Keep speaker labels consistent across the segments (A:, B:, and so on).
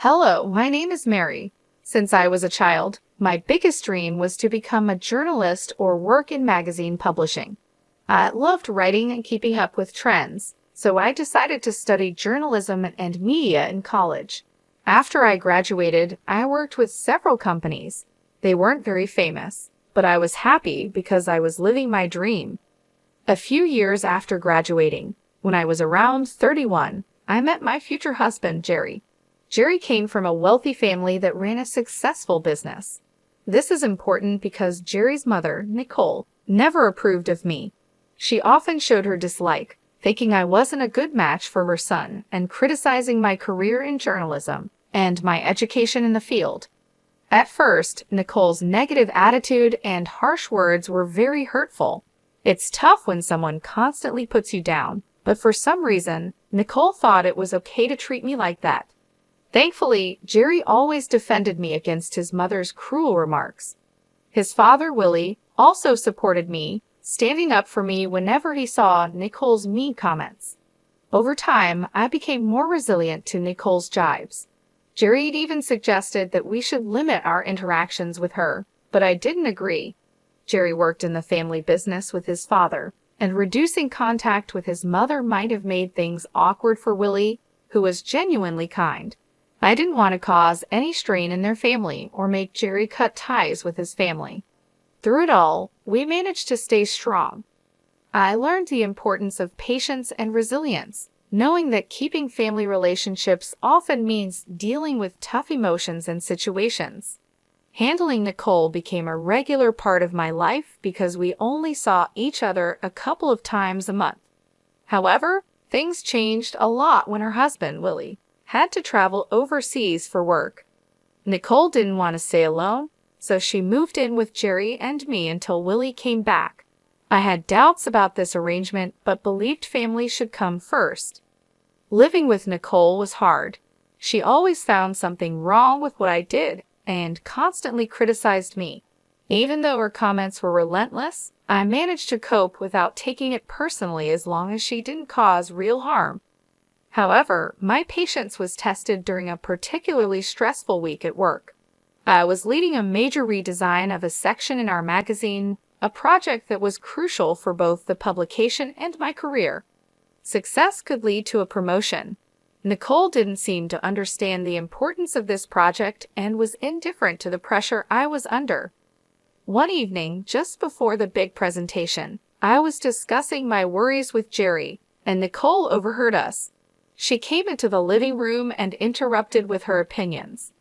A: Hello, my name is Mary. Since I was a child, my biggest dream was to become a journalist or work in magazine publishing. I loved writing and keeping up with trends, so I decided to study journalism and media in college. After I graduated, I worked with several companies. They weren't very famous, but I was happy because I was living my dream. A few years after graduating, when I was around 31, I met my future husband, Jerry. Jerry came from a wealthy family that ran a successful business. This is important because Jerry's mother, Nicole, never approved of me. She often showed her dislike, thinking I wasn't a good match for her son and criticizing my career in journalism and my education in the field. At first, Nicole's negative attitude and harsh words were very hurtful. It's tough when someone constantly puts you down, but for some reason, Nicole thought it was okay to treat me like that. Thankfully, Jerry always defended me against his mother's cruel remarks. His father, Willie, also supported me, standing up for me whenever he saw Nicole's mean comments. Over time, I became more resilient to Nicole's jibes. Jerry even suggested that we should limit our interactions with her, but I didn't agree. Jerry worked in the family business with his father, and reducing contact with his mother might have made things awkward for Willie, who was genuinely kind. I didn't want to cause any strain in their family or make Jerry cut ties with his family. Through it all, we managed to stay strong. I learned the importance of patience and resilience, knowing that keeping family relationships often means dealing with tough emotions and situations. Handling Nicole became a regular part of my life because we only saw each other a couple of times a month. However, things changed a lot when her husband, Willie, had to travel overseas for work. Nicole didn't want to stay alone, so she moved in with Jerry and me until Willie came back. I had doubts about this arrangement, but believed family should come first. Living with Nicole was hard. She always found something wrong with what I did and constantly criticized me. Even though her comments were relentless, I managed to cope without taking it personally as long as she didn't cause real harm. However, my patience was tested during a particularly stressful week at work. I was leading a major redesign of a section in our magazine, a project that was crucial for both the publication and my career. Success could lead to a promotion. Nicole didn't seem to understand the importance of this project and was indifferent to the pressure I was under. One evening, just before the big presentation, I was discussing my worries with Jerry, and Nicole overheard us. She came into the living room and interrupted with her opinions.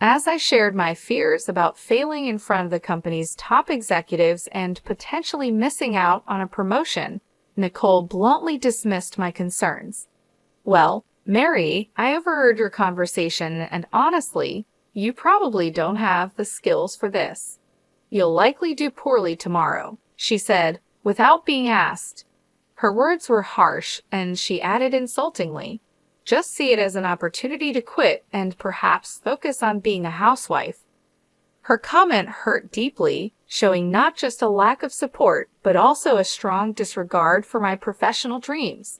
A: As I shared my fears about failing in front of the company's top executives and potentially missing out on a promotion, Nicole bluntly dismissed my concerns. "Well, Mary, I overheard your conversation, and honestly, you probably don't have the skills for this. You'll likely do poorly tomorrow," she said, without being asked. Her words were harsh, and she added insultingly, "Just see it as an opportunity to quit and perhaps focus on being a housewife." Her comment hurt deeply, showing not just a lack of support, but also a strong disregard for my professional dreams.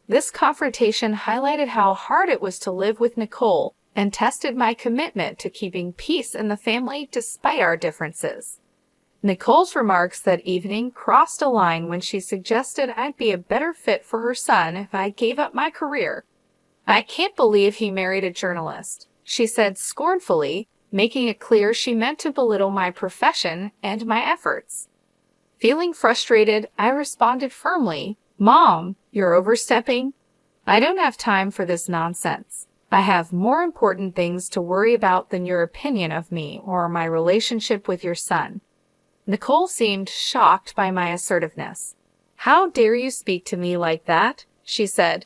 A: This confrontation highlighted how hard it was to live with Nicole and tested my commitment to keeping peace in the family despite our differences. Nicole's remarks that evening crossed a line when she suggested I'd be a better fit for her son if I gave up my career. "I can't believe he married a journalist," she said scornfully, making it clear she meant to belittle my profession and my efforts. Feeling frustrated, I responded firmly, "Mom, you're overstepping. I don't have time for this nonsense. I have more important things to worry about than your opinion of me or my relationship with your son." Nicole seemed shocked by my assertiveness. "How dare you speak to me like that?" she said.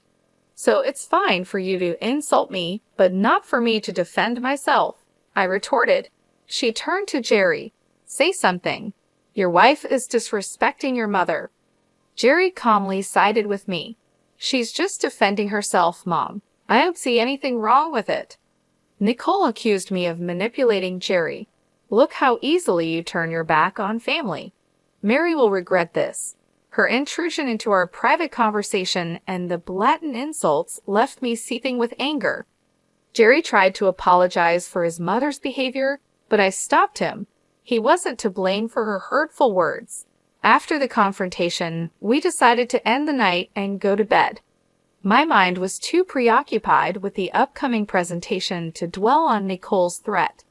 A: "So it's fine for you to insult me, but not for me to defend myself," I retorted. She turned to Jerry. "Say something. Your wife is disrespecting your mother." Jerry calmly sided with me. "She's just defending herself, Mom. I don't see anything wrong with it." Nicole accused me of manipulating Jerry. "Look how easily you turn your back on family. Mary will regret this." Her intrusion into our private conversation and the blatant insults left me seething with anger. Jerry tried to apologize for his mother's behavior, but I stopped him. He wasn't to blame for her hurtful words. After the confrontation, we decided to end the night and go to bed. My mind was too preoccupied with the upcoming presentation to dwell on Nicole's threat.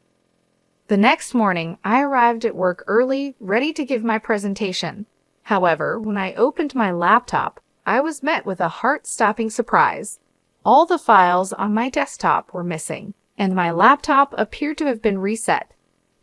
A: The next morning, I arrived at work early, ready to give my presentation. However, when I opened my laptop, I was met with a heart-stopping surprise. All the files on my desktop were missing, and my laptop appeared to have been reset.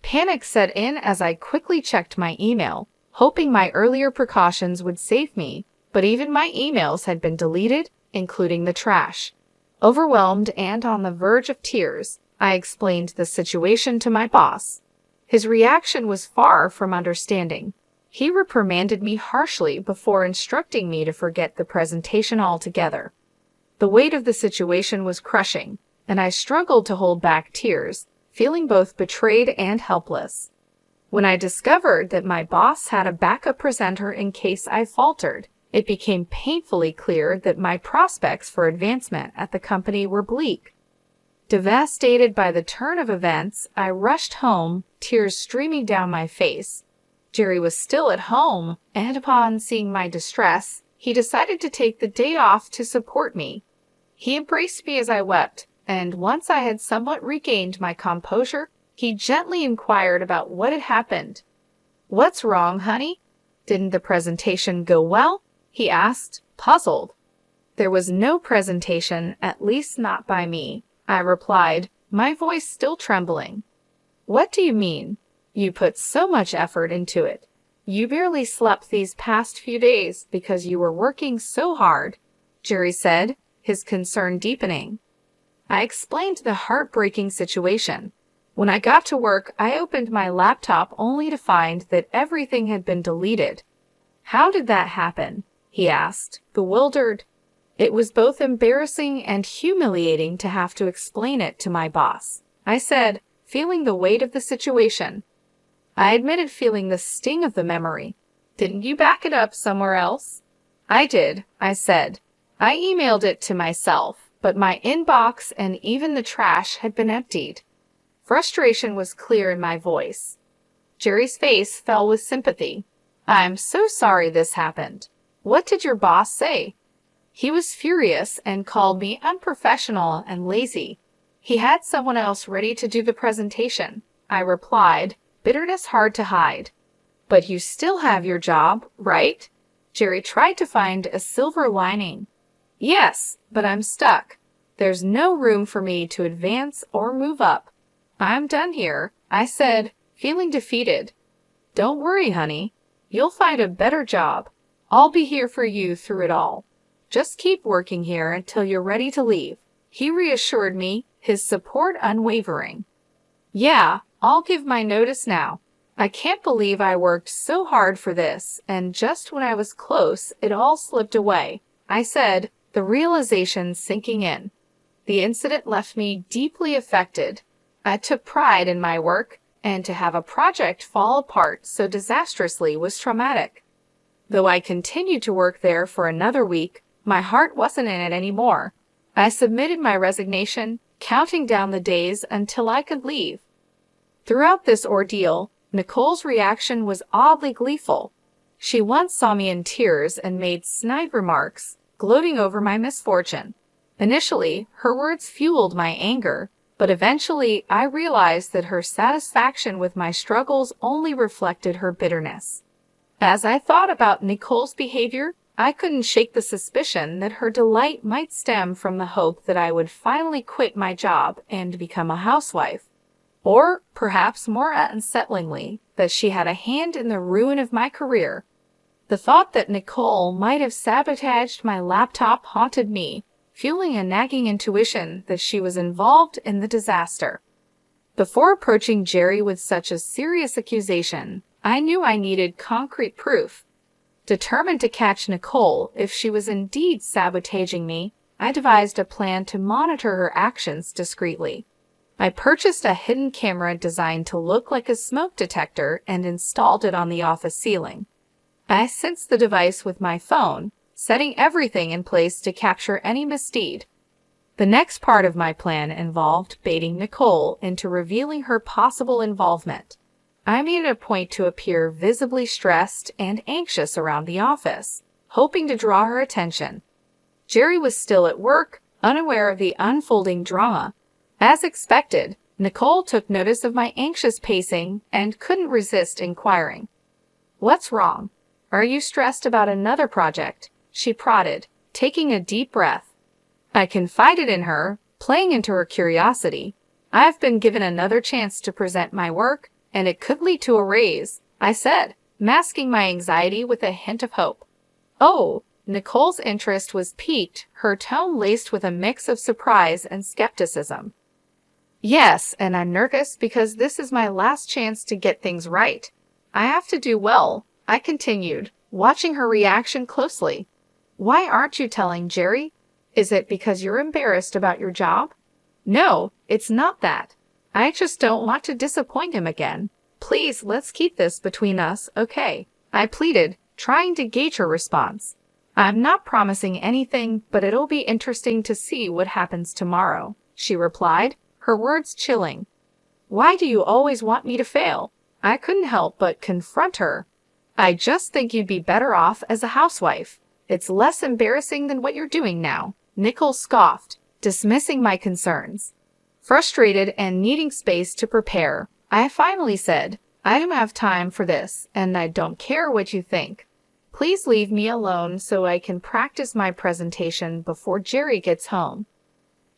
A: Panic set in as I quickly checked my email, hoping my earlier precautions would save me, but even my emails had been deleted, including the trash. Overwhelmed and on the verge of tears, I explained the situation to my boss. His reaction was far from understanding. He reprimanded me harshly before instructing me to forget the presentation altogether. The weight of the situation was crushing, and I struggled to hold back tears, feeling both betrayed and helpless. When I discovered that my boss had a backup presenter in case I faltered, it became painfully clear that my prospects for advancement at the company were bleak. Devastated by the turn of events, I rushed home, tears streaming down my face. Jerry was still at home, and upon seeing my distress, he decided to take the day off to support me. He embraced me as I wept, and once I had somewhat regained my composure, he gently inquired about what had happened. "What's wrong, honey? Didn't the presentation go well?" he asked, puzzled. "There was no presentation, at least not by me," I replied, my voice still trembling. "What do you mean? You put so much effort into it. You barely slept these past few days because you were working so hard," Jerry said, his concern deepening. I explained the heartbreaking situation. When I got to work, I opened my laptop only to find that everything had been deleted. "How did that happen?" he asked, bewildered. It was both embarrassing and humiliating to have to explain it to my boss, I said, feeling the weight of the situation. I admitted feeling the sting of the memory. "Didn't you back it up somewhere else?" "I did," I said. "I emailed it to myself, but my inbox and even the trash had been emptied." Frustration was clear in my voice. Jerry's face fell with sympathy. "I'm so sorry this happened. What did your boss say?" "He was furious and called me unprofessional and lazy. He had someone else ready to do the presentation," I replied, bitterness hard to hide. "But you still have your job, right?" Jerry tried to find a silver lining. "Yes, but I'm stuck. There's no room for me to advance or move up. I'm done here," I said, feeling defeated. "Don't worry, honey. You'll find a better job. I'll be here for you through it all. Just keep working here until you're ready to leave," he reassured me, his support unwavering. "Yeah, I'll give my notice now. I can't believe I worked so hard for this, and just when I was close, it all slipped away," I said, the realization sinking in. The incident left me deeply affected. I took pride in my work, and to have a project fall apart so disastrously was traumatic. Though I continued to work there for another week, my heart wasn't in it anymore. I submitted my resignation, counting down the days until I could leave. Throughout this ordeal, Nicole's reaction was oddly gleeful. She once saw me in tears and made snide remarks, gloating over my misfortune. Initially, her words fueled my anger, but eventually I realized that her satisfaction with my struggles only reflected her bitterness. As I thought about Nicole's behavior, I couldn't shake the suspicion that her delight might stem from the hope that I would finally quit my job and become a housewife. Or, perhaps more unsettlingly, that she had a hand in the ruin of my career. The thought that Nicole might have sabotaged my laptop haunted me, fueling a nagging intuition that she was involved in the disaster. Before approaching Jerry with such a serious accusation, I knew I needed concrete proof. Determined to catch Nicole if she was indeed sabotaging me, I devised a plan to monitor her actions discreetly. I purchased a hidden camera designed to look like a smoke detector and installed it on the office ceiling. I sensed the device with my phone, setting everything in place to capture any misdeed. The next part of my plan involved baiting Nicole into revealing her possible involvement. I made it a point to appear visibly stressed and anxious around the office, hoping to draw her attention. Jerry was still at work, unaware of the unfolding drama. As expected, Nicole took notice of my anxious pacing and couldn't resist inquiring. "What's wrong? Are you stressed about another project?" she prodded, taking a deep breath. I confided in her, playing into her curiosity. "I've been given another chance to present my work, and it could lead to a raise," I said, masking my anxiety with a hint of hope. "Oh," Nicole's interest was piqued, her tone laced with a mix of surprise and skepticism. "Yes, and I'm nervous because this is my last chance to get things right. I have to do well," I continued, watching her reaction closely. "Why aren't you telling Jerry? Is it because you're embarrassed about your job?" "No, it's not that. I just don't want to disappoint him again. Please, let's keep this between us, okay?" I pleaded, trying to gauge her response. "I'm not promising anything, but it'll be interesting to see what happens tomorrow," she replied, her words chilling. "Why do you always want me to fail?" I couldn't help but confront her. "I just think you'd be better off as a housewife. It's less embarrassing than what you're doing now," Nicole scoffed, dismissing my concerns. Frustrated and needing space to prepare, I finally said, "I don't have time for this, and I don't care what you think. Please leave me alone so I can practice my presentation before Jerry gets home."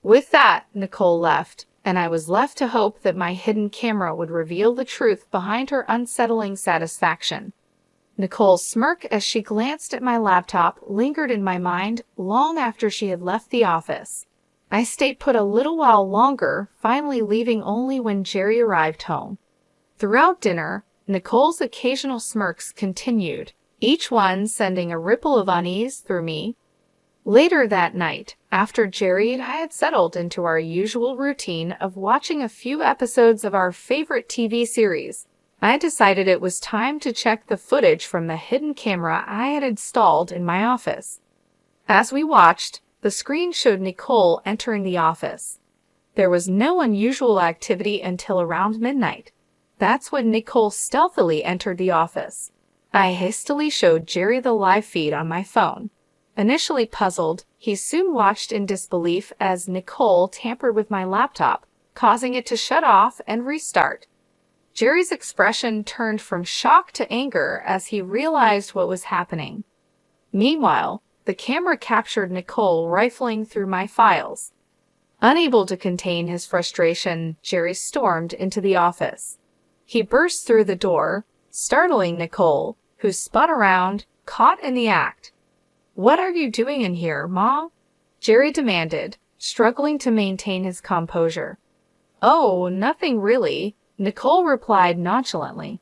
A: With that, Nicole left, and I was left to hope that my hidden camera would reveal the truth behind her unsettling satisfaction. Nicole's smirk as she glanced at my laptop lingered in my mind long after she had left the office. I stayed put a little while longer, finally leaving only when Jerry arrived home. Throughout dinner, Nicole's occasional smirks continued, each one sending a ripple of unease through me. Later that night, after Jerry and I had settled into our usual routine of watching a few episodes of our favorite TV series, I decided it was time to check the footage from the hidden camera I had installed in my office. As we watched, the screen showed Nicole entering the office. There was no unusual activity until around midnight. That's when Nicole stealthily entered the office. I hastily showed Jerry the live feed on my phone. Initially puzzled, he soon watched in disbelief as Nicole tampered with my laptop, causing it to shut off and restart. Jerry's expression turned from shock to anger as he realized what was happening. Meanwhile, the camera captured Nicole rifling through my files. Unable to contain his frustration, Jerry stormed into the office. He burst through the door, startling Nicole, who spun around, caught in the act. "What are you doing in here, Mom?" Jerry demanded, struggling to maintain his composure. "Oh, nothing really," Nicole replied nonchalantly.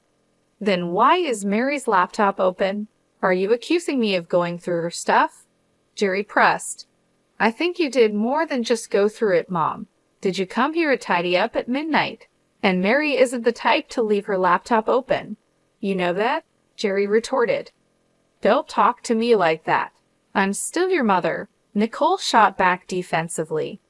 A: "Then why is Mary's laptop open? Are you accusing me of going through her stuff?" Jerry pressed. "I think you did more than just go through it, Mom. Did you come here to tidy up at midnight? And Mary isn't the type to leave her laptop open. You know that?" Jerry retorted. "Don't talk to me like that. I'm still your mother," Nicole shot back defensively.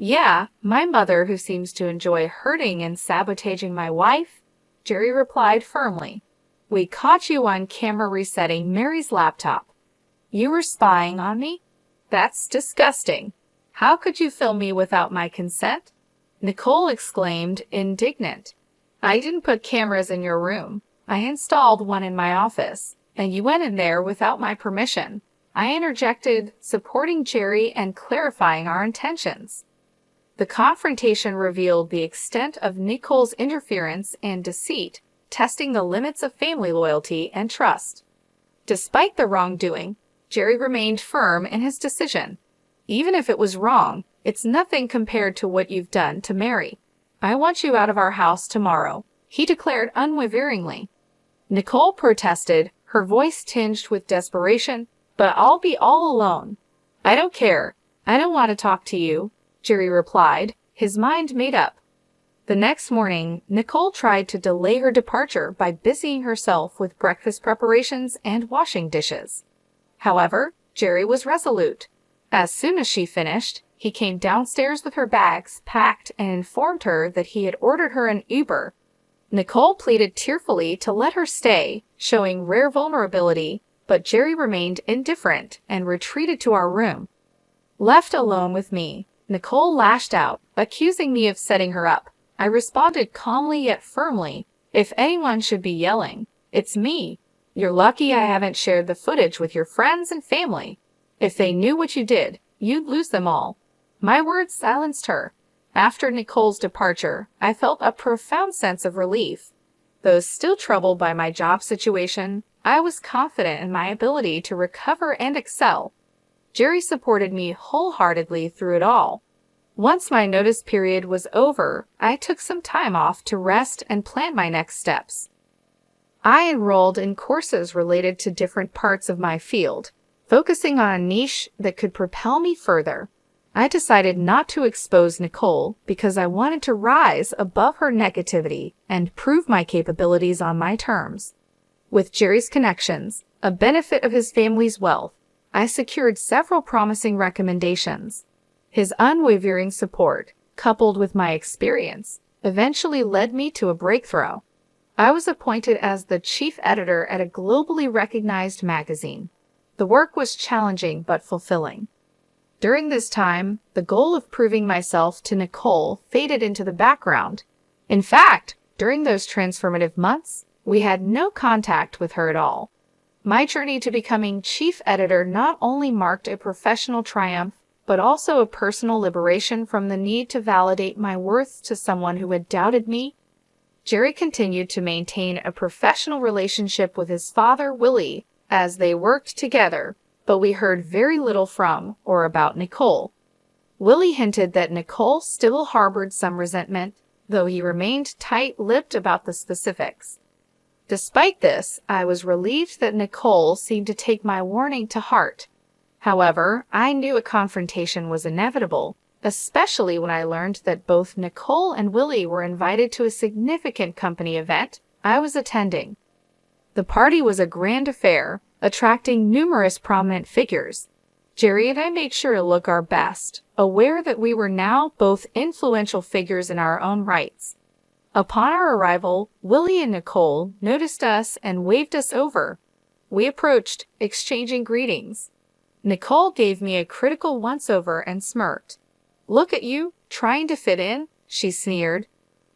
A: "Yeah, my mother who seems to enjoy hurting and sabotaging my wife?" Jerry replied firmly. "We caught you on camera resetting Mary's laptop. You were spying on me? That's disgusting. How could you film me without my consent?" Nicole exclaimed, indignant. "I didn't put cameras in your room. I installed one in my office, and you went in there without my permission," I interjected, supporting Jerry and clarifying our intentions. The confrontation revealed the extent of Nicole's interference and deceit, testing the limits of family loyalty and trust. Despite the wrongdoing, Jerry remained firm in his decision. "Even if it was wrong, it's nothing compared to what you've done to Mary. I want you out of our house tomorrow," he declared unwaveringly. Nicole protested, her voice tinged with desperation, "But I'll be all alone." "I don't care. I don't want to talk to you," Jerry replied, his mind made up. The next morning, Nicole tried to delay her departure by busying herself with breakfast preparations and washing dishes. However, Jerry was resolute. As soon as she finished, he came downstairs with her bags packed and informed her that he had ordered her an Uber. Nicole pleaded tearfully to let her stay, showing rare vulnerability, but Jerry remained indifferent and retreated to our room. Left alone with me, Nicole lashed out, accusing me of setting her up. I responded calmly yet firmly, "If anyone should be yelling, it's me. You're lucky I haven't shared the footage with your friends and family. If they knew what you did, you'd lose them all." My words silenced her. After Nicole's departure, I felt a profound sense of relief. Though still troubled by my job situation, I was confident in my ability to recover and excel. Jerry supported me wholeheartedly through it all. Once my notice period was over, I took some time off to rest and plan my next steps. I enrolled in courses related to different parts of my field, focusing on a niche that could propel me further. I decided not to expose Nicole because I wanted to rise above her negativity and prove my capabilities on my terms. With Jerry's connections, a benefit of his family's wealth, I secured several promising recommendations. His unwavering support, coupled with my experience, eventually led me to a breakthrough. I was appointed as the chief editor at a globally recognized magazine. The work was challenging but fulfilling. During this time, the goal of proving myself to Nicole faded into the background. In fact, during those transformative months, we had no contact with her at all. My journey to becoming chief editor not only marked a professional triumph, but also a personal liberation from the need to validate my worth to someone who had doubted me. Jerry continued to maintain a professional relationship with his father, Willie, as they worked together, but we heard very little from or about Nicole. Willie hinted that Nicole still harbored some resentment, though he remained tight-lipped about the specifics. Despite this, I was relieved that Nicole seemed to take my warning to heart. However, I knew a confrontation was inevitable, especially when I learned that both Nicole and Willie were invited to a significant company event I was attending. The party was a grand affair, attracting numerous prominent figures. Jerry and I made sure to look our best, aware that we were now both influential figures in our own rights. Upon our arrival, Willie and Nicole noticed us and waved us over. We approached, exchanging greetings. Nicole gave me a critical once-over and smirked. "Look at you, trying to fit in," she sneered.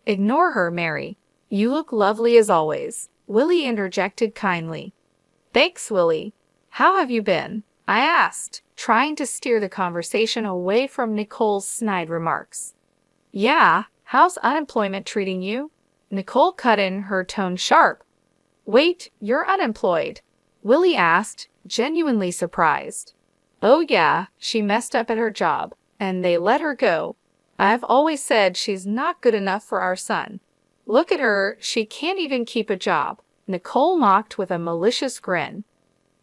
A: "Ignore her, Mary. You look lovely as always," Willie interjected kindly. "Thanks, Willie. How have you been?" I asked, trying to steer the conversation away from Nicole's snide remarks. "Yeah, how's unemployment treating you?" Nicole cut in, her tone sharp. "Wait, you're unemployed?" Willie asked, genuinely surprised. "Oh yeah, she messed up at her job, and they let her go. I've always said she's not good enough for our son. Look at her, she can't even keep a job," Nicole mocked with a malicious grin.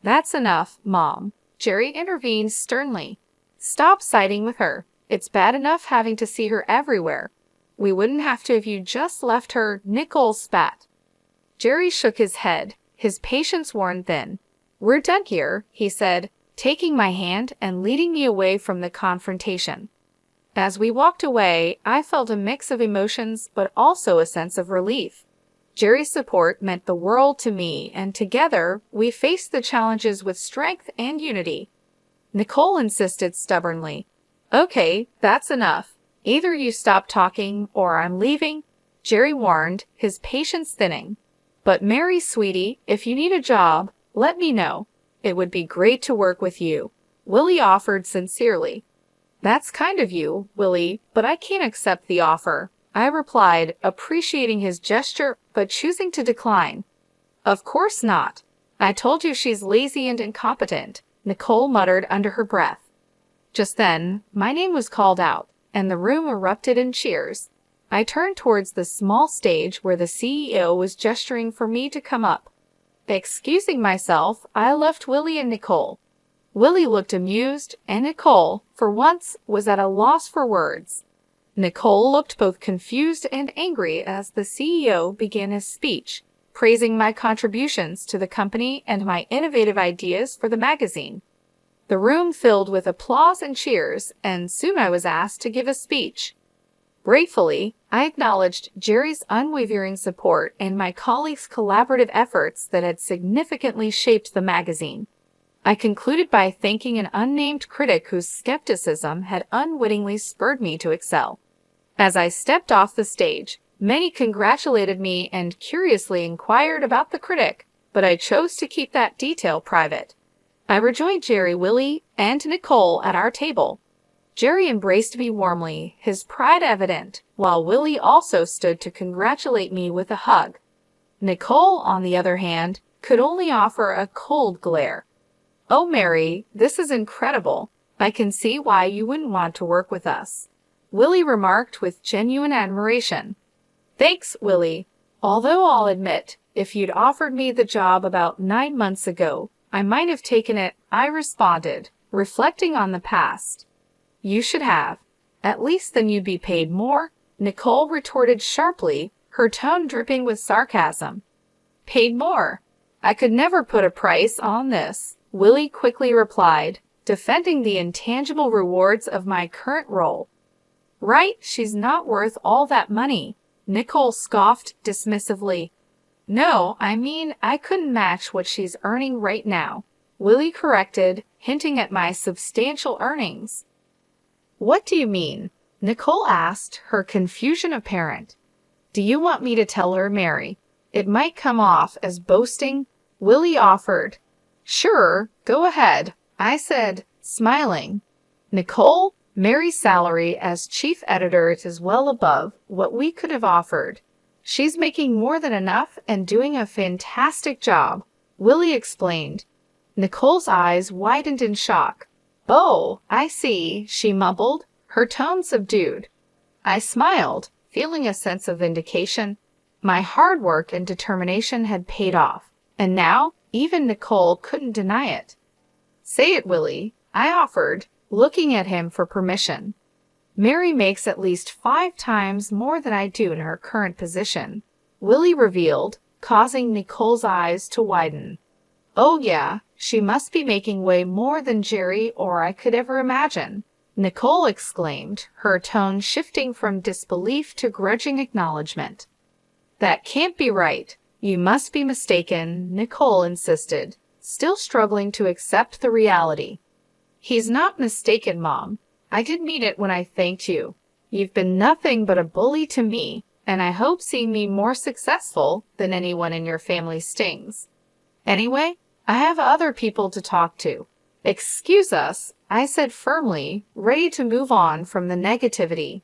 A: "That's enough, Mom," Jerry intervened sternly. "Stop siding with her. It's bad enough having to see her everywhere. We wouldn't have to if you just left her," Nicole spat. Jerry shook his head, his patience worn thin. "We're done here," he said, taking my hand and leading me away from the confrontation. As we walked away, I felt a mix of emotions but also a sense of relief. Jerry's support meant the world to me, and together, we faced the challenges with strength and unity. Nicole insisted stubbornly. "Okay, that's enough. Either you stop talking or I'm leaving," Jerry warned, his patience thinning. "But Mary, sweetie, if you need a job, let me know. It would be great to work with you," Willie offered sincerely. "That's kind of you, Willie, but I can't accept the offer," I replied, appreciating his gesture but choosing to decline. "Of course not. I told you she's lazy and incompetent," Nicole muttered under her breath. Just then, my name was called out, and the room erupted in cheers. I turned towards the small stage where the CEO was gesturing for me to come up. Excusing myself, I left Willie and Nicole. Willie looked amused, and Nicole, for once, was at a loss for words. Nicole looked both confused and angry as the CEO began his speech, praising my contributions to the company and my innovative ideas for the magazine. The room filled with applause and cheers, and soon I was asked to give a speech. Gratefully, I acknowledged Jerry's unwavering support and my colleagues' collaborative efforts that had significantly shaped the magazine. I concluded by thanking an unnamed critic whose skepticism had unwittingly spurred me to excel. As I stepped off the stage, many congratulated me and curiously inquired about the critic, but I chose to keep that detail private. I rejoined Jerry, Willie, and Nicole at our table. Jerry embraced me warmly, his pride evident, while Willie also stood to congratulate me with a hug. Nicole, on the other hand, could only offer a cold glare. "Oh, Mary, this is incredible. I can see why you wouldn't want to work with us," Willie remarked with genuine admiration. "Thanks, Willie. Although I'll admit, if you'd offered me the job about 9 months ago, I might have taken it," I responded, reflecting on the past. "You should have. At least then you'd be paid more," Nicole retorted sharply, her tone dripping with sarcasm. "Paid more? I could never put a price on this," Willie quickly replied, defending the intangible rewards of my current role. "Right, she's not worth all that money," Nicole scoffed dismissively. "No, I mean I couldn't match what she's earning right now," Willie corrected, hinting at my substantial earnings. "What do you mean?" Nicole asked, her confusion apparent. "Do you want me to tell her, Mary? It might come off as boasting," Willie offered. "Sure, go ahead," I said, smiling. "Nicole, Mary's salary as chief editor is well above what we could have offered. She's making more than enough and doing a fantastic job," Willie explained. Nicole's eyes widened in shock. "Oh, I see," she mumbled, her tone subdued. I smiled, feeling a sense of vindication. My hard work and determination had paid off, and now even Nicole couldn't deny it. "Say it, Willie," I offered, looking at him for permission. "Mary makes at least 5 times more than I do in her current position," Willie revealed, causing Nicole's eyes to widen. "Oh yeah, she must be making way more than Jerry or I could ever imagine," Nicole exclaimed, her tone shifting from disbelief to grudging acknowledgement. "That can't be right. You must be mistaken," Nicole insisted, still struggling to accept the reality. "He's not mistaken, Mom. I did mean it when I thanked you. You've been nothing but a bully to me, and I hope seeing me more successful than anyone in your family stings. Anyway, I have other people to talk to." "Excuse us," I said firmly, ready to move on from the negativity.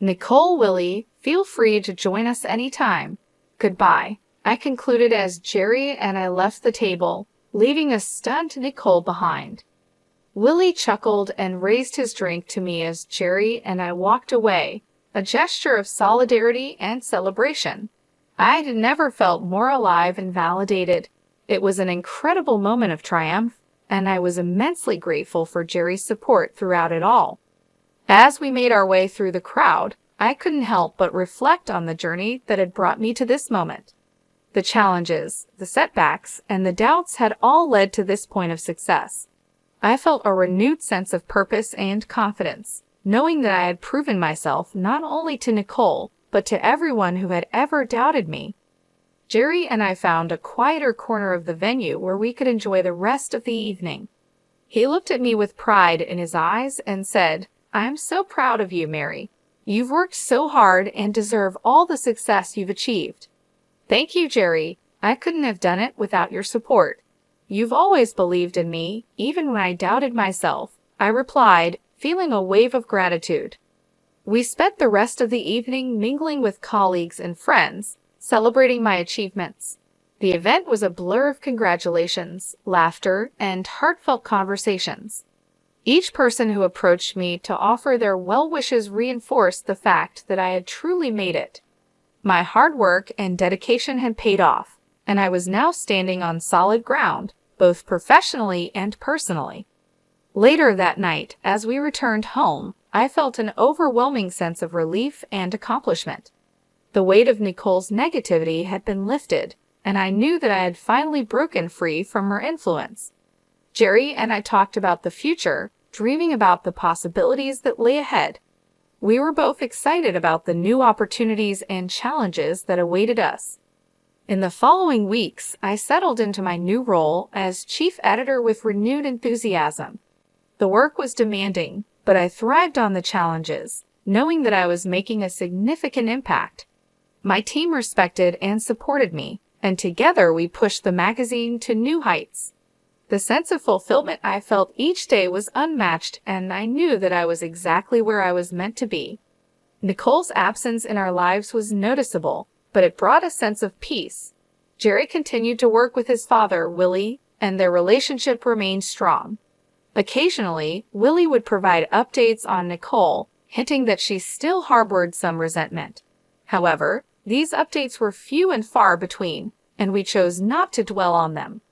A: "Nicole, Willie, feel free to join us anytime. Goodbye," I concluded as Jerry and I left the table, leaving a stunned Nicole behind. Willie chuckled and raised his drink to me as Jerry and I walked away, a gesture of solidarity and celebration. I had never felt more alive and validated. It was an incredible moment of triumph, and I was immensely grateful for Jerry's support throughout it all. As we made our way through the crowd, I couldn't help but reflect on the journey that had brought me to this moment. The challenges, the setbacks, and the doubts had all led to this point of success. I felt a renewed sense of purpose and confidence, knowing that I had proven myself not only to Nicole, but to everyone who had ever doubted me. Jerry and I found a quieter corner of the venue where we could enjoy the rest of the evening. He looked at me with pride in his eyes and said, "I'm so proud of you, Mary. You've worked so hard and deserve all the success you've achieved." "Thank you, Jerry. I couldn't have done it without your support. You've always believed in me, even when I doubted myself," I replied, feeling a wave of gratitude. We spent the rest of the evening mingling with colleagues and friends, celebrating my achievements. The event was a blur of congratulations, laughter, and heartfelt conversations. Each person who approached me to offer their well wishes reinforced the fact that I had truly made it. My hard work and dedication had paid off, and I was now standing on solid ground, both professionally and personally. Later that night, as we returned home, I felt an overwhelming sense of relief and accomplishment. The weight of Nicole's negativity had been lifted, and I knew that I had finally broken free from her influence. Jerry and I talked about the future, dreaming about the possibilities that lay ahead. We were both excited about the new opportunities and challenges that awaited us. In the following weeks, I settled into my new role as chief editor with renewed enthusiasm. The work was demanding, but I thrived on the challenges, knowing that I was making a significant impact. My team respected and supported me, and together we pushed the magazine to new heights. The sense of fulfillment I felt each day was unmatched, and I knew that I was exactly where I was meant to be. Nicole's absence in our lives was noticeable, but it brought a sense of peace. Jerry continued to work with his father, Willie, and their relationship remained strong. Occasionally, Willie would provide updates on Nicole, hinting that she still harbored some resentment. However, these updates were few and far between, and we chose not to dwell on them.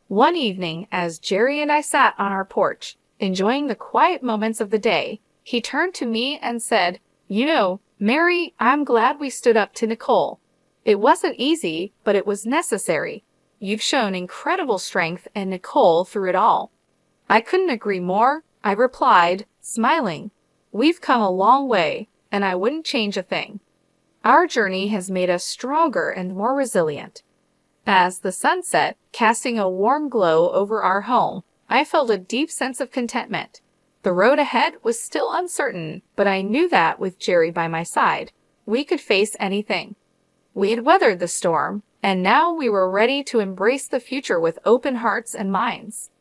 A: One evening, as Jerry and I sat on our porch, enjoying the quiet moments of the day, he turned to me and said, "You know, Mary, I'm glad we stood up to Nicole. It wasn't easy, but it was necessary. You've shown incredible strength and Nicole through it all." "I couldn't agree more," I replied, smiling. "We've come a long way, and I wouldn't change a thing. Our journey has made us stronger and more resilient." As the sun set, casting a warm glow over our home, I felt a deep sense of contentment. The road ahead was still uncertain, but I knew that with Jerry by my side, we could face anything. We had weathered the storm, and now we were ready to embrace the future with open hearts and minds.